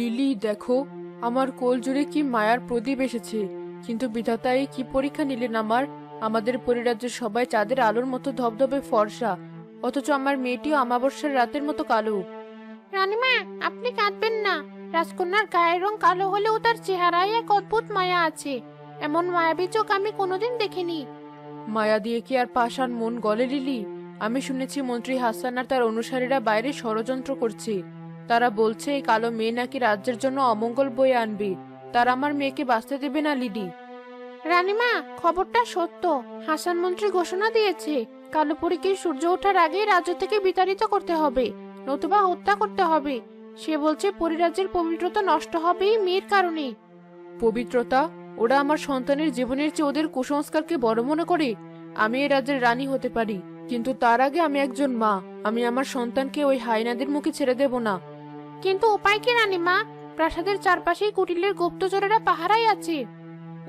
Lily দেখো, আমার কোল জুড়ে কি মায়ার প্রদীপ এসেছে। কিন্তু বিধাতা এই কি পরীক্ষা নিলেন আমার। আমাদের পরিরাজ্যের সবাই চাঁদের আলোর মতো ধবধবে ফর্সা, অথচ আমার মেয়েটিও অমাবস্যার রাতের মতো কালো। রানীমা, আপনি কাঁদবেন না। রাজকন্যার গায়ের রং কালো হলেও তার চেহারায় এক অদ্ভুত মায়া আছে। এমন মায়াবী চোখ আমি কোনোদিন দেখিনি। মায়া দিয়ে কি আর পাষাণ মন গলে লিলি? আমি শুনেছি মন্ত্রী হাসান আর তার অনুসারীরা বাইরে ষড়যন্ত্র করছে। তারা বলছে এই কালো মেয়ে নাকি রাজ্যের জন্য অমঙ্গল বয়ে আনবে। তারা আমার মেয়েকে বাঁচতে দেবে না লিলি। রানীমা, খবরটা সত্য। হাসান মন্ত্রী ঘোষণা দিয়েছে কালো পরীকে সূর্য ওঠার আগেই রাজ্য থেকে বিতাড়িত করতে হবে, নতুবা হত্যা করতে হবে। সে বলছে পরিরাজ্যের পবিত্রতা নষ্ট হবে এই মেয়ের কারণে। পবিত্রতা? ওরা আমার সন্তানের জীবনের চেয়ে ওদের কুসংস্কারকে বড় মনে করে। আমি এই রাজ্যের রানী হতে পারি, কিন্তু তার আগে আমি একজন মা। আমি আমার সন্তানকে ওই হাইনাদের মুখে ছেড়ে দেব না। কিন্তু উপায় কি রানীমা? প্রাসাদের চারপাশেই কুটিলের গুপ্তচরেরা পাহারায় আছে।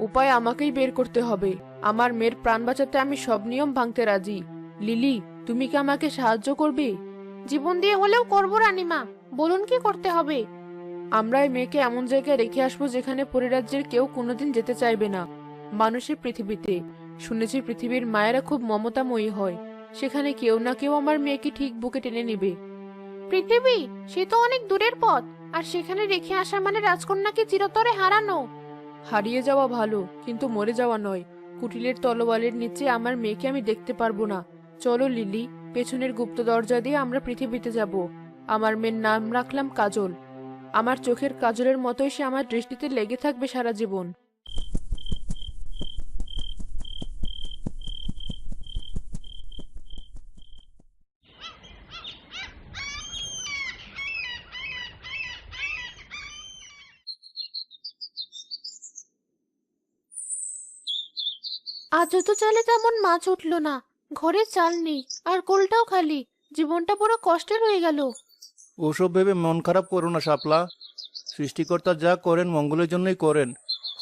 উপায় আমাকেই বের করতে হবে। আমার মেয়ের প্রাণ বাঁচাতে আমি সব নিয়ম ভাঙতে রাজি। লিলি, তুমি কি আমাকে সাহায্য করবে? জীবন দিয়ে হলেও করবো রানীমা। বলুন কি করতে হবে? আমরা এই মেয়েকে এমন জায়গায় রেখে আসবো যেখানে পরিরাজ্যের কেউ কোনোদিন যেতে চাইবে না। মানুষের পৃথিবীতে। শুনেছি পৃথিবীর মায়েরা খুব মমতাময়ী হয়। সেখানে কেউ না কেউ আমার মেয়েকে ঠিক বুকে টেনে নেবে। পৃথিবী? সে তো অনেক দূরের পথ। আর সেখানে রেখে আসা মানে রাজকন্যাকে চিরতরে হারানো। হারিয়ে যাওয়া ভালো, কিন্তু মরে যাওয়া নয়। কুটিলের তলোয়ারের নিচে আমার মেয়েকে আমি দেখতে পারবো না। চলো লিলি, পেছনের গুপ্ত দরজা দিয়ে আমরা পৃথিবীতে যাব। আমার মেয়ের নাম রাখলাম কাজল। আমার চোখের কাজলের মতোই সে আমার দৃষ্টিতে লেগে থাকবে সারা জীবন। আজও তো চালে তেমন মাছ উঠলো না। ঘরে চাল নেই, আর কোলটাও খালি। জীবনটা পুরো কষ্টের হয়ে গেল। ওসব ভেবে মন খারাপ করো না শাপলা। সৃষ্টিকর্তা যা করেন মঙ্গলের জন্যই করেন।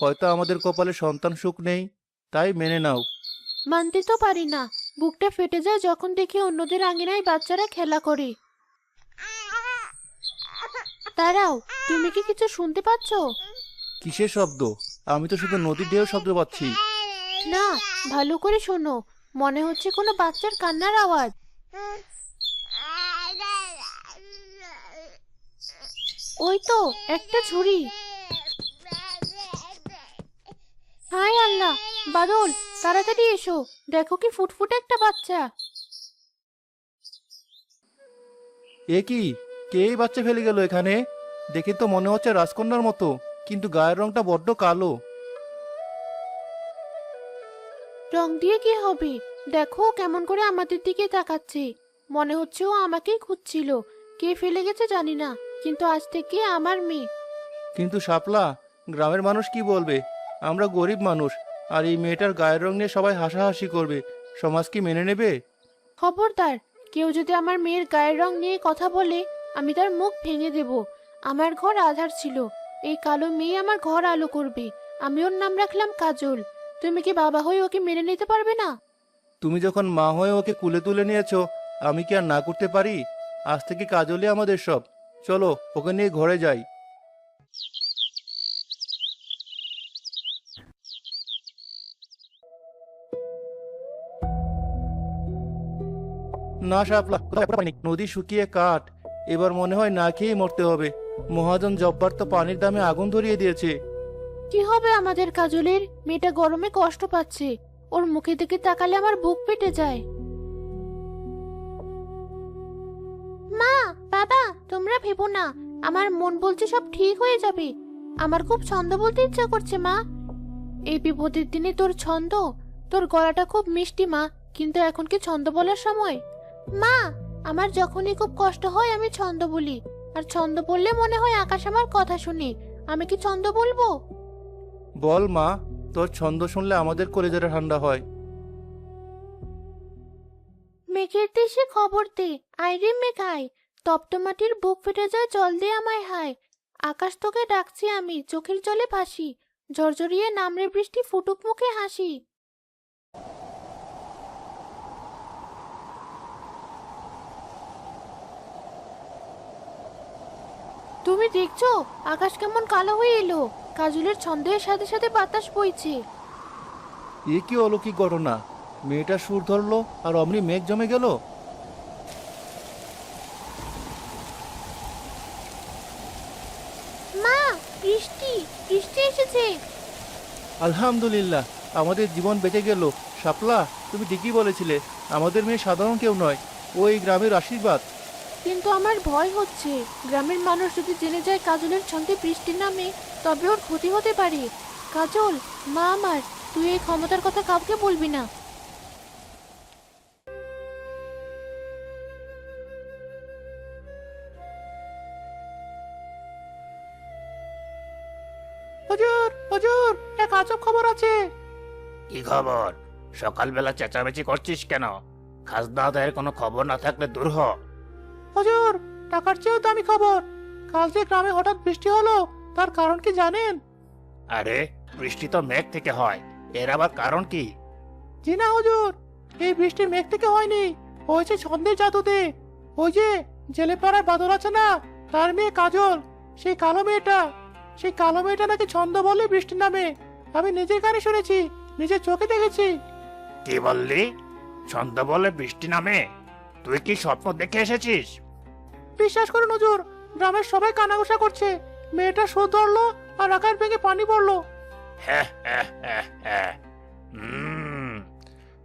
হয়তো আমাদের কপালে সন্তান সুখ নেই, তাই মেনে নাও। মানতে তো পারি না। বুকটা ফেটে যায় যখন দেখি অন্যদের আঙিনায় বাচ্চারা খেলা করে। দাঁড়াও, তুমি কি কিছু শুনতে পাচ্ছো? কিসের শব্দ? আমি তো শুধু নদীর ঢেউ শব্দ পাচ্ছি। না, ভালো করে শোনো। মনে হচ্ছে কোনো বাচ্চার কান্নার আওয়াজ। ওই তো, একটা ঝুড়ি। হায় আল্লাহ! বাদল, তাড়াতাড়ি এসো। দেখো কি ফুটফুটে একটা বাচ্চা। এ কি? কে এই বাচ্চা ফেলে গেল এখানে? দেখে তো মনে হচ্ছে রাজকন্যার মতো, কিন্তু গায়ের রংটা বড্ড কালো। রং দিয়ে কি হবে? দেখো কেমন করে আমাদের দিকে তাকাচ্ছে। মনে হচ্ছে ও আমাকেই খুঁজছিল। কে ফেলে গেছে জানি না, কিন্তু আজ থেকে আমার মেয়ে। কিন্তু শাপলা, গ্রামের মানুষ কি বলবে? আমরা গরিব মানুষ, আর এই মেয়েটার গায়ের রং নিয়ে সবাই হাসাহাসি করবে। সমাজ কি মেনে নেবে? খবরদার, কেউ যদি আমার মেয়ের গায়ের রং নিয়ে কথা বলে, আমি তার মুখ ভেঙে দেব। আমার ঘর আধার ছিল, এই কালো মেয়ে আমার ঘর আলো করবে। আমি ওর নাম রাখলাম কাজল। তুমি কি বাবা হয়ে ওকে মেনে নিতে পারবে না? তুমি যখন মা হয়ে ওকে কুলে তুলে নিয়েছো, আমি কি আর না করতে পারি? আজ থেকে কাজলই আমাদের সব। চলো ওকে নিয়ে ঘরে যাই। না শাপলা, কোথাও পানি, নদী শুকিয়ে কাঠ। এবার মনে হয় না খেয়েই মরতে হবে। মহাজন জব্বার তো পানির দামে আগুন ধরিয়ে দিয়েছে। কি হবে আমাদের কাজলের? মেয়েটা গরমে কষ্ট পাচ্ছে। ওর মুখে দিকে তাকালে আমার বুক ফেটে যায়। মা, বাবা, তোমরা ভেবো না। আমার মন বলছে সব ঠিক হয়ে যাবে। আমার খুব ছন্দ বলতে ইচ্ছা করছে মা। এই বিপদের দিনে তোর ছন্দ? তোর গলাটা খুব মিষ্টি মা, কিন্তু এখন কি ছন্দ বলার সময়? মা, আমার যখনই খুব কষ্ট হয় আমি ছন্দ বলি। আর ছন্দ বললে মনে হয় আকাশ আমার কথা শুনে। আমি কি ছন্দ বলবো? বল মা, তোর ছন্দ শুনলে আমাদের কলিজাটা ঠান্ডা হয়। মেঘের দেশে খবর দে, আইরে মেঘায়। তপ্ত মাটির বুক ফেটে যায় জল দিয়ে আমায় হায়। আকাশ তোকে ডাকছি আমি, চোখের জলে ভাসি। ঝরঝরিয়ে নামরে বৃষ্টি ফুটুক মুখে হাসি। তুমি তুমি দেখছো আকাশ কেমন কালো হয়ে এলো, কাজলের ছন্দের সাথে সাথে বাতাস বইছে। এ কি অলৌকিক ঘটনা! মেয়েটা সুর ধরলো আর অমনি মেঘ জমে গেল। মা, বৃষ্টি বৃষ্টি এসেছে। আলহামদুলিল্লাহ, আমাদের জীবন বেঁচে গেল। শাপলা, তুমি ঠিকই বলেছিলে, আমাদের মেয়ে সাধারণ কেউ নয়, ও এই গ্রামের আশীর্বাদ। কিন্তু আমার ভয় হচ্ছে, গ্রামের মানুষ যদি জেনে যায় কাজলের ছন্দে বৃষ্টি নামে, তবে ওর ক্ষতি হতে পারে। কাজল, মা আমার, তুই এই ক্ষমতার কথা কাউকে বলবি না। হুজুর, হুজুর, এক আজব খবর আছে। কি খবর? সকালবেলা চেঁচামেচি করছিস কেন? খাজনা আদায়ের কোনো খবর না থাকলে দূর হ। হুজুর, টাকার চেয়েও দামি খবর। কাল যে গ্রামে হঠাৎ বৃষ্টি হলো, তার কারণ কি জানেন? আরে, বৃষ্টি তো মেঘ থেকে হয়, এর আবার কারণ কি? জি না হুজুর, এই বৃষ্টি মেঘ থেকে হয়নি, হয়েছে ছন্দের জাদুতে। ওই যে জেলে পাড়ায় বাদল আছে না, তার মেয়ে কাজল, সেই কালো মেয়েটা নাকি ছন্দ বলে বৃষ্টি নামে। আমি নিজের কানে শুনেছি, নিজের চোখে দেখেছি। কি বললি? ছন্দ বলে বৃষ্টি নামে? তুই কি স্বপ্ন দেখে এসেছিস? বিশ্বাস করুন হুজুর, গ্রামের সবাই কানাঘুষা করছে। মেয়েটা সুর ধরলো আর আকাশ ভেঙে পানি পড়লো। হ্যাঁ, হ্যাঁ, হ্যাঁ, হ্যাঁ। হুম,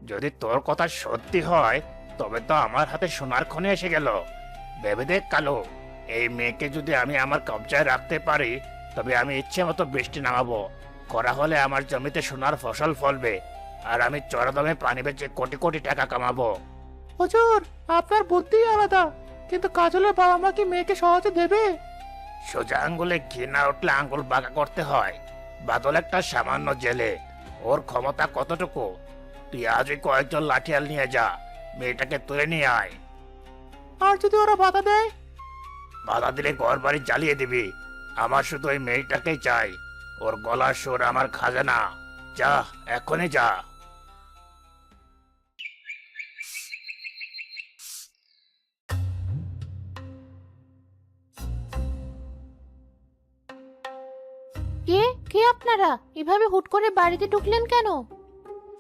যদি তোর কথা সত্যি হয় তবে তো আমার হাতে সোনার খনি এসে গেল। ভেবে দেখ কালো, এই মেয়েকে যদি আমি আমার কবজায় রাখতে পারি তবে আমি ইচ্ছে মতো বৃষ্টি নামাবো। করা হলে আমার জমিতে সোনার ফসল ফলবে আর আমি চড়া দামে পানি বেচে কোটি কোটি টাকা কামাবো। হুজুর, আপনার বুদ্ধি আলাদা, কিন্তু কাজলের বাবা মা কি মেয়েকে সহজে দেবে? সোজা আঙ্গুলে ঘি না উঠলে আঙ্গুল বাঁকা করতে হয়। বাদল একটা সামান্য জেলে, ওর ক্ষমতা কতটুকু? তুই আজই কয়েকজন লাঠিয়াল নিয়ে যা, মেয়েটাকে তুলে নিয়ে আয়। আর যদি ওরা বাধা দেয়? বাধা দিলে ঘর বাড়ি জ্বালিয়ে দিবি। আমার শুধু ওই মেয়েটাকেই চাই, ওর গলার সুর আমার খাজানা। যা, এখনই যা। কে কে আপনারা এভাবে হুট করে বাড়িতে ঢুকলেন কেন?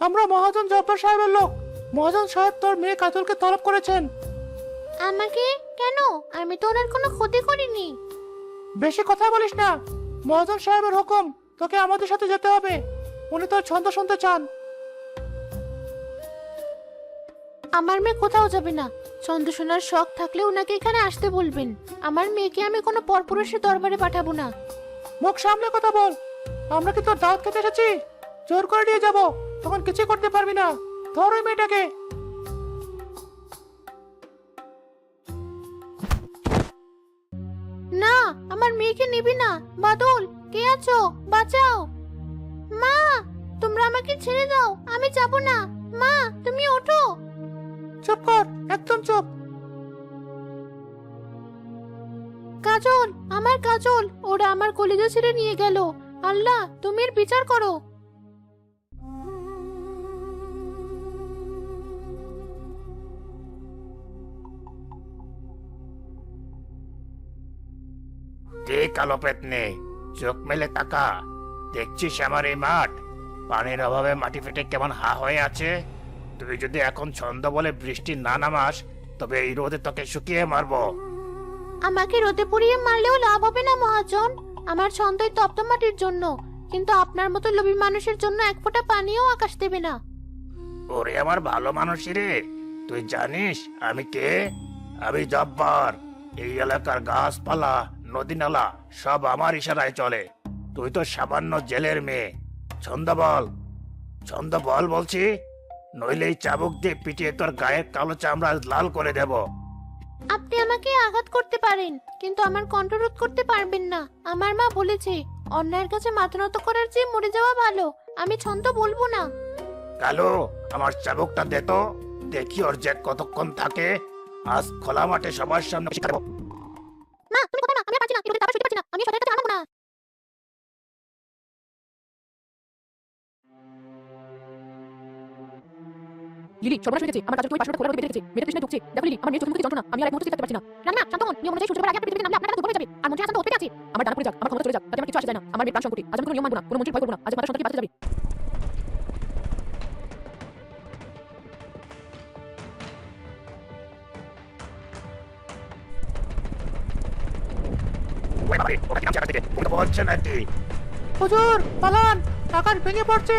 আমরা মহাজন জব্বার সাহেবের লোক। মহাজন সাহেব তোর মেয়ে কাজলকে তলব করেছেন। আমাকে কেন? আমি তো ওনার কোনো ক্ষতি করিনি। বেশি কথা বলিস না। মহাজন সাহেবের হুকুম, তোকে আমাদের সাথে যেতে হবে। উনি তোর ছন্দ শুনতে চান। আমার মেয়ে কোথাও যাবে না। ছন্দ শোনার শখ থাকলে ওনাকে এখানে আসতে বলবেন। আমার মেয়েকে আমি কোনো পরপুরুষের দরবারে পাঠাবো না। মুখ সামলে কথা বল। আমরা কি তোর দাওয়াত খেতে এসেছি? জোর করে নিয়ে যাবো, তখন কিছু করতে পারবি না। ধর ওই মেয়েটাকে। না, আমার মেয়েকে নিবি না। বাদল, কে আছো? বাঁচাও। মা, তোমরা আমাকে ছেড়ে দাও, আমি যাব না। মা, তুমি ওঠো। চুপ কর, একদম চুপ। কাজল, আমার কাজল, ওরা আমার কলিজা ছেড়ে নিয়ে গেল। আল্লাহ, তুমি এর বিচার করো। কে কালো পেতনি? চোখ মেলে তাকা। দেখছিস আমার এই মাঠ? পানির অভাবে মাটি ফেটে কেমন হা হয়ে আছে। তুই যদি এখন ছন্দ বলে বৃষ্টি না নামাস তবে এই রোদে তোকে শুকিয়ে মারবো। আমাকে রোদে পুড়িয়ে মারলেও লাভ হবে না মহাজন। আমার ছন্দই তপ্ত মাটির জন্য, কিন্তু আপনার মতো লোভী মানুষের জন্য এক ফোঁটা পানিও আকাশ দেবে না। ওরে আমার ভালো মানুষই রে, তুই জানিস আমি কে? আমি জব্বার। এই এলাকার গাছপালা, নদী নালা সব আমার ইশারায় চলে। তুই তো সামান্য জেলের মেয়ে। ছন্দ বল, ছন্দ বল বলছি, নইলে এই চাবুক দিয়ে পিটিয়ে তোর গায়ের কালো চামড়া লাল করে দেব। আপনি আমাকে আঘাত করতে পারেন, কিন্তু আমার কণ্ঠরোধ করতে পারবেন না। আমার মা বলেছে, অন্যায়ের কাছে মাথা নত করার চেয়ে মরে যাওয়া ভালো। আমি ছন্দ বলবো না। কালো, আমার চাবুকটা দে তো, দেখি ওর জেদ কতক্ষণ থাকে। আজ খোলা মাঠে সবার সামনে শিখাবো। মা, তুমি কোথায়? মা, আমি আর পারছি না, এই রোদে তারপর শুতে পারছি না। আমি সবার কাছে আনাবো না। লিলি, সর্বনাশ হয়ে গেছে। আমার কাজল তুমি পাশে খোলা রোদে বেঁধে রেখেছে। মেয়েটা তৃষ্ণায় ঢুকছে। দেখো লিলি, আমার মেয়ে চোখে মুখে যন্ত্রণা। আমি আর এক মুহূর্ত চিন্তা পারছি না। না না, শান্ত হন। নিয়ম অনুযায়ী সূর্য আগে আপনি পৃথিবীতে নামলে আপনারা দুর্বল হয়ে হয়ে যাবে আর মন্ত্রী হাসান তো ওর পেটে আছে। আমার ডানা পড়ে যাক, আমার ক্ষমতা চলে যাক, তাতে আমার কিছু আসে যায় না। আমার মেয়ের প্রাণ সংকটে, আজ আমি কোনো নিয়ম মানবো না, কোনো মন্ত্রীর ভয় করবো না, আজ আমার সন্তানকে বাঁচাতে যাবে। ওই বাবারে, ওকে কি নামছে আকাশ থেকে? তুমি তো বলছো নাকি? হুজুর পালান, আকাশ ভেঙে পড়ছে।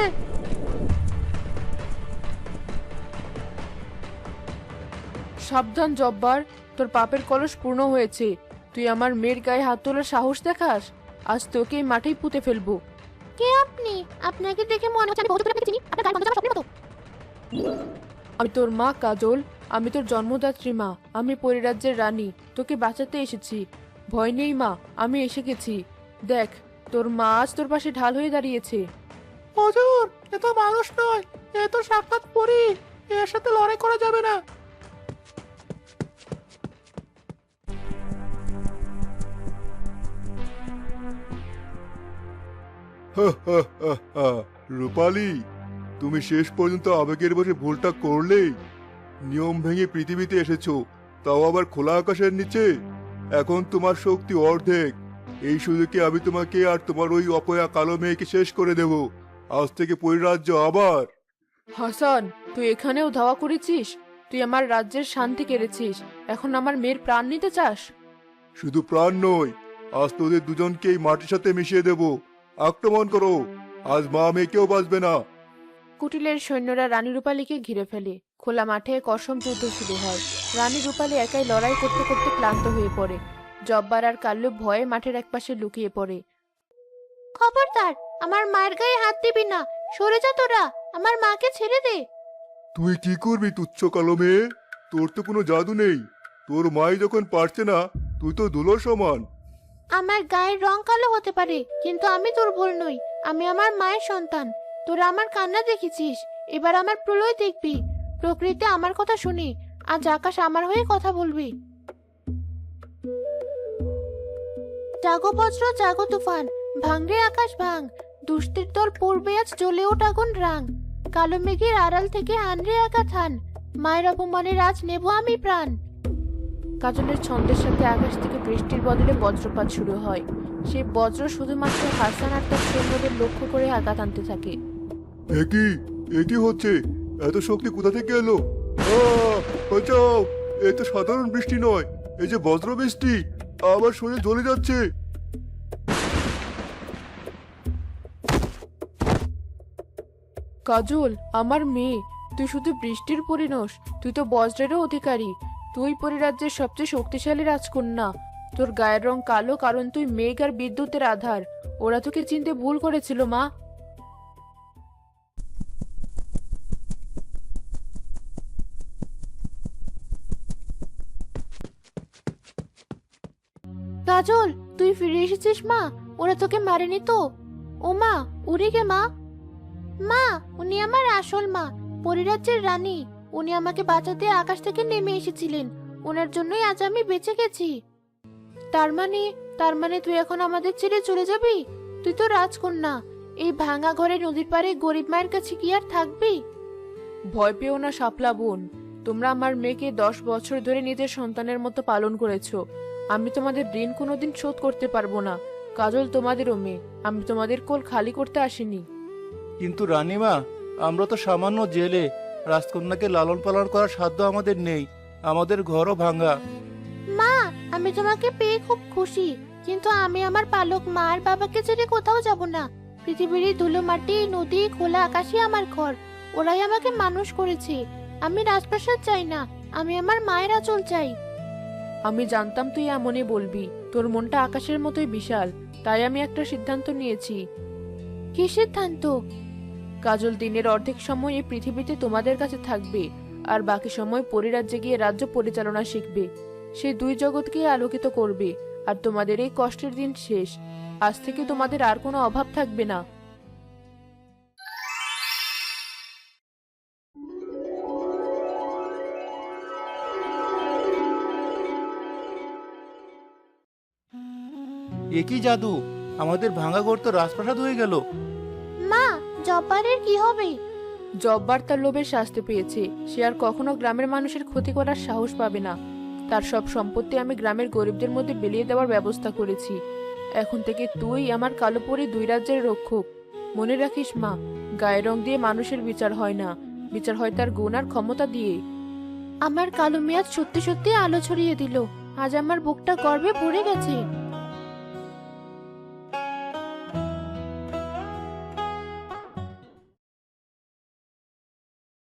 সাবধান জব্বার, তোর পাপের কলস পূর্ণ হয়েছে। তুই আমার মেয়ের গায়ে হাত তোলার সাহস দেখাস, আজ তোকে এই মাঠেই পুঁতে ফেলবো। কে আপনি? আপনাকে দেখে মনে হচ্ছে আমি বহুত করে আপনাকে চিনি। আপনার গায়ে গন্ধ আমার স্বপ্নের মতো। আমি তোর মা কাজল, আমি তোর জন্মদাত্রী মা, আমি পরিরাজ্যের রানী, তোকে বাঁচাতে এসেছি। ভয় নেই মা, আমি এসে গেছি। দেখ, তোর মা আজ তোর পাশে ঢাল হয়ে দাঁড়িয়েছে। হুজুর এ তো মানুষ নয়, এ তো সাক্ষাৎ পরী, এর সাথে লড়াই করা যাবে না। রূপালী, তুমি শেষ পর্যন্ত আবেগের বসে ভুলটা করলেই। নিয়ম ভেঙে পৃথিবীতে এসেছো, তাও আবার খোলা আকাশের নিচে। এখন তোমার শক্তি অর্ধেক। এই সুযোগে আমি তোমাকে আর তোমার ওই অপয়া কালো মেয়েকে শেষ করে দেব। আজ থেকে পরিরাজ্য আবার। হাসান, তুই এখানেও ধাওয়া করেছিস? তুই আমার রাজ্যের শান্তি কেড়েছিস, এখন আমার মেয়ের প্রাণ নিতে চাস? শুধু প্রাণ নয়, আজ তোদের দুজনকেই মাটির সাথে মিশিয়ে দেব। আক্রমণ করো, আজ মা মেয়েকেও বাঁচবে না। কুটিলের সৈন্যরা রানী রূপালীকে ঘিরে ফেলে। খোলা মাঠে কসম যুদ্ধ শুরু হয়। রানী রূপালী একাই লড়াই করতে করতে ক্লান্ত হয়ে পড়ে। জব্বার আর কাল্লু ভয়ে মাঠের একপাশে লুকিয়ে পড়ে। খবরদার, আমার মায়ের গায়ে হাত দিবি না। সরে যা তোরা, আমার মাকে ছেড়ে দে। তুই কি করবি তুচ্ছ কালো মেয়ে? তোর তো কোনো জাদু নেই। তোর মাই যখন পারছে না, তুই তো ধুলোর সমান। আমার গায়ের রং কালো হতে পারে, কিন্তু আমি দুর্বল নই। আমি আমার মায়ের সন্তান। তোরা আমার কান্না দেখেছিস, এবার আমার প্রলয় দেখবি। প্রকৃতি আমার কথা শুনি, আজ আকাশ আমার হয়ে কথা বলবি। জাগো বজ্র, জাগো তুফান, ভাঙরে আকাশ ভাঙ। দুষ্টের দল পূর্বে আজ জ্বলে ওঠ আগুন রাং। কালো মেঘের আড়াল থেকে হানরে আঘাত হান। মায়ের অপমানের আজ নেব আমি প্রাণ। কাজলের ছন্দের সাথে আকাশ থেকে বৃষ্টির বদলে বজ্রপাত শুরু হয়। সেই বজ্র শুধুমাত্র হাসান আর তার সৈন্যদের লক্ষ্য করে আঘাত আনতে থাকে। একই হচ্ছে, এত শক্তি কোথা থেকে এলো? বাঁচাও, এ তো সাধারণ বৃষ্টি নয়, এই যে বজ্র বৃষ্টি। আমার শরীর জ্বলে যাচ্ছে। কাজল, আমার মেয়ে, তুই শুধু বৃষ্টির পরিণস, তুই তো বজ্রেরও অধিকারী। তুই পরিরাজ্যের সবচেয়ে শক্তিশালী রাজকন্যা। তোর গায়ের রং কালো কারণ তুই মেঘ আর বিদ্যুতের আধার। ওরা তোকে চিনতে ভুল করেছিল মা। কাজল, তুই ফিরে এসেছিস মা? ওরা তোকে মারেনি তো? ও মা, উড়ে গে মা। মা, উনি আমার আসল মা, পরিরাজ্যের রানী। উনি আমাকে বাঁচাতে আকাশ থেকে নেমে এসেছিলেন। ওনার জন্যই আজ আমি বেঁচে গেছি। তার মানে তুই এখন আমাদের ছেড়ে চলে যাবি? তুই তো রাজকন্যা। এই ভাঙা ঘরে নদীর পাড়ে গরিব মায়ের কাছে কি আর থাকবি? ভয় পেও না শাপলা বোন, তোমরা আমার মেয়েকে 10 বছর ধরে নিজের সন্তানের মতো পালন করেছো। আমি তোমাদের ঋণ কোনোদিন শোধ করতে পারবো না। কাজল তোমাদেরও মেয়ে, আমি তোমাদের কোল খালি করতে আসিনি। কিন্তু রানীমা, আমরা তো সামান্য জেলে। রাজকন্যাকে লালন পালন করার সাধ্য আমাদের নেই। আমাদের ঘরও ভাঙা। মা, আমি তোমাকে পেয়ে খুব খুশি, কিন্তু আমি আমার পালক মা আর বাবাকে ছেড়ে কোথাও যাব না। পৃথিবীর এই ধুলো মাটি, নদী, খোলা আকাশই আমার ঘর। ওরাই আমাকে মানুষ করেছে। আমি রাজপ্রাসাদ চাই না, আমি আমার মায়ের আঁচল চাই। আমি জানতাম তুই এমনই বলবি। তোর মনটা আকাশের মতোই বিশাল, তাই আমি একটা সিদ্ধান্ত নিয়েছি। কি সিদ্ধান্ত? কাজল দিনের অর্ধেক সময় এই পৃথিবীতে তোমাদের কাছে থাকবে, আর বাকি সময় পরিরাজ্যে গিয়ে রাজ্য পরিচালনা শিখবে। সেই দুই জগৎকে আলোকিত করবে, আর তোমাদের এই কষ্টের দিন শেষ। আজ থেকে তোমাদের আর কোনো অভাব থাকবে না। একই জাদু, আমাদের ভাঙা ঘর তো রাজপ্রাসাদ হয়ে গেল। মা, জব্বারের কি হবে? জব্বার তার লোভের শাস্তি পেয়েছে। সে আর কখনো গ্রামের মানুষের ক্ষতি করার সাহস পাবে না। তার সব সম্পত্তি আমি গ্রামের গরিবদের মধ্যে বিলিয়ে দেওয়ার ব্যবস্থা করেছি। এখন থেকে তুই আমার কালো পরী 2 রাজ্যের রক্ষক। মনে রাখিস মা, গায়ের রং দিয়ে মানুষের বিচার হয় না, বিচার হয় তার গুণ আর ক্ষমতা দিয়ে। আমার কালো মেয়াদ সত্যি সত্যি আলো ছড়িয়ে দিল। আজ আমার বুকটা গর্বে ভরে গেছে।